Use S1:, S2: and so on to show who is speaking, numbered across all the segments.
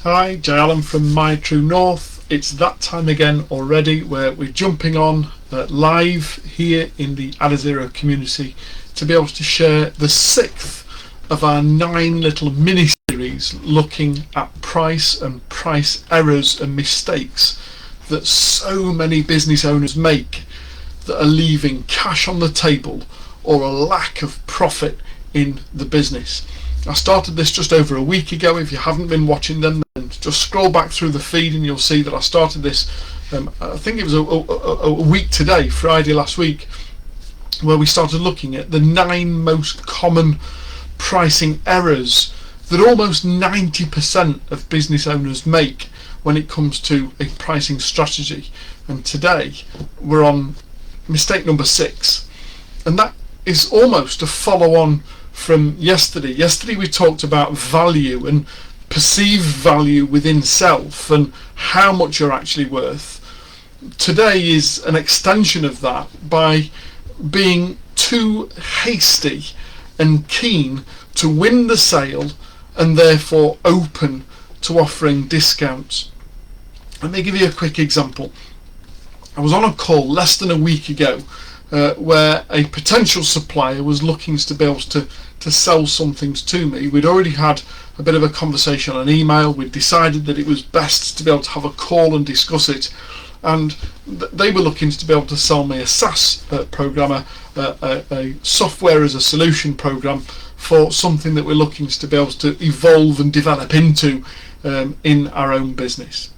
S1: Hi, Jay Allen from My True North. It's that time again already where we're jumping on live here in the Adazero community to be able to share the sixth of our 9 little mini series looking at price and price errors and mistakes that so many business owners make that are leaving cash on the table or a lack of profit in the business. I started this just over a week ago. If you haven't been watching them, then just scroll back through the feed and you'll see that I started this, I think it was a week today, Friday last week, where we started looking at the 9 most common pricing errors that almost 90% of business owners make when it comes to a pricing strategy. And today we're on mistake number 6, and that is almost a follow-on from yesterday. Yesterday we talked about value and perceived value within self and how much you're actually worth. Today is an extension of that by being too hasty and keen to win the sale and therefore open to offering discounts. Let me give you a quick example. I was on a call less than a week ago where a potential supplier was looking to be able to sell some things to me. We'd already had a bit of a conversation on email. We'd decided that it was best to be able to have a call and discuss it, and they were looking to be able to sell me a SaaS programmer, a software as a solution program for something that we're looking to be able to evolve and develop into in our own business.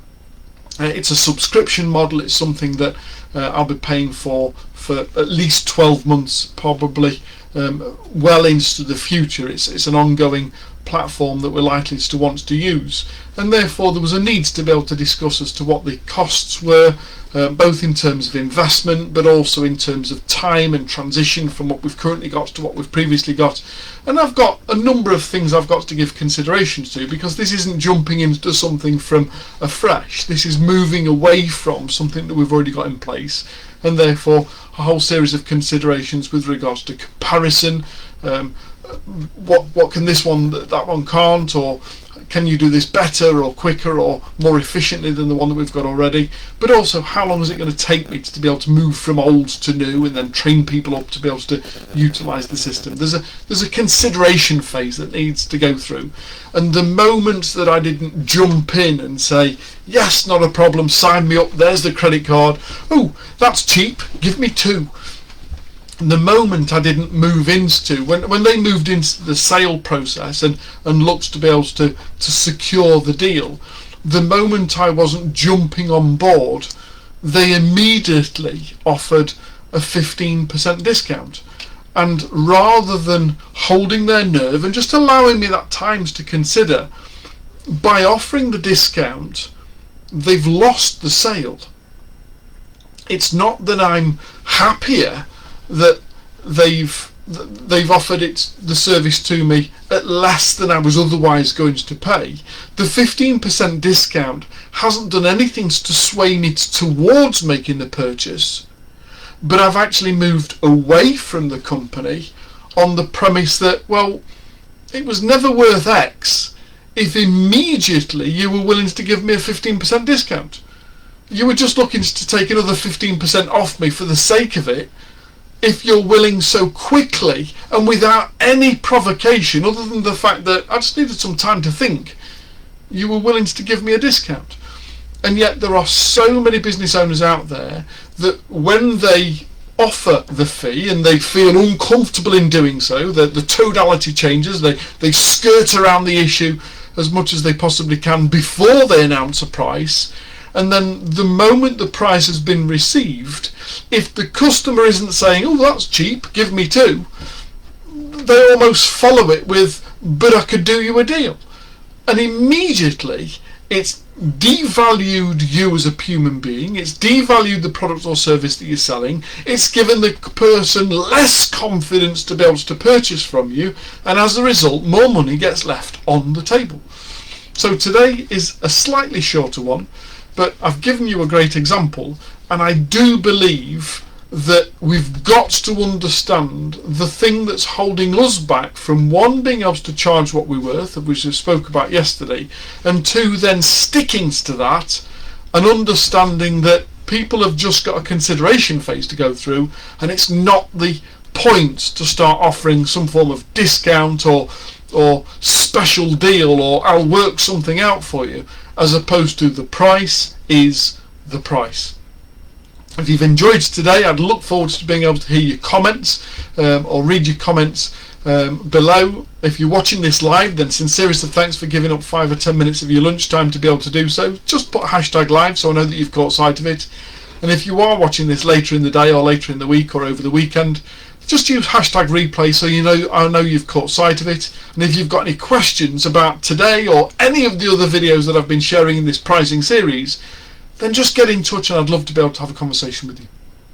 S1: It's a subscription model. It's something that I'll be paying for at least 12 months, probably well into the future. It's an ongoing platform that we're likely to want to use, and therefore there was a need to be able to discuss as to what the costs were, both in terms of investment but also in terms of time and transition from what we've currently got to what we've previously got. And I've got a number of things I've got to give consideration to, because this isn't jumping into something from afresh. This is moving away from something that we've already got in place, and therefore a whole series of considerations with regards to comparison. What can this one that one can't, or can you do this better or quicker or more efficiently than the one that we've got already? But also, how long is it going to take me to be able to move from old to new and then train people up to be able to utilise the system? There's a consideration phase that needs to go through, and the moment that I didn't jump in and say, yes, not a problem, sign me up, there's the credit card, oh, that's cheap, give me 2. The moment I didn't move into, when they moved into the sale process and looked to be able to secure the deal, the moment I wasn't jumping on board, they immediately offered a 15% discount. And rather than holding their nerve and just allowing me that time to consider, by offering the discount, they've lost the sale. It's not that I'm happier that they've offered the service to me at less than I was otherwise going to pay. The 15% discount hasn't done anything to sway me towards making the purchase, but I've actually moved away from the company on the premise that, well, it was never worth X if immediately you were willing to give me a 15% discount. You were just looking to take another 15% off me for the sake of it. If you're willing so quickly and without any provocation other than the fact that I just needed some time to think, you were willing to give me a discount. And yet there are so many business owners out there that when they offer the fee and they feel uncomfortable in doing so, the tonality changes, they skirt around the issue as much as they possibly can before they announce a price. And then the moment the price has been received, if the customer isn't saying, oh, that's cheap, give me 2, they almost follow it with, but I could do you a deal. And immediately it's devalued you as a human being, it's devalued the product or service that you're selling, it's given the person less confidence to be able to purchase from you, and as a result more money gets left on the table. So today is a slightly shorter one, but I've given you a great example, and I do believe that we've got to understand the thing that's holding us back from, one, being able to charge what we're worth, which we spoke about yesterday, and two, then sticking to that and understanding that people have just got a consideration phase to go through, and it's not the point to start offering some form of discount or special deal, or I'll work something out for you, as opposed to the price is the price. If you've enjoyed today, I'd look forward to being able to hear your comments or read your comments below. If you're watching this live, then sincerest of thanks for giving up 5 or 10 minutes of your lunchtime to be able to do so. Just put #live so I know that you've caught sight of it. And if you are watching this later in the day or later in the week or over the weekend, just use #replay so I know you've caught sight of it. And if you've got any questions about today or any of the other videos that I've been sharing in this pricing series, then just get in touch and I'd love to be able to have a conversation with you.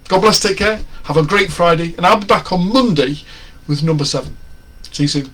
S1: God bless, take care, have a great Friday, and I'll be back on Monday with number 7. See you soon.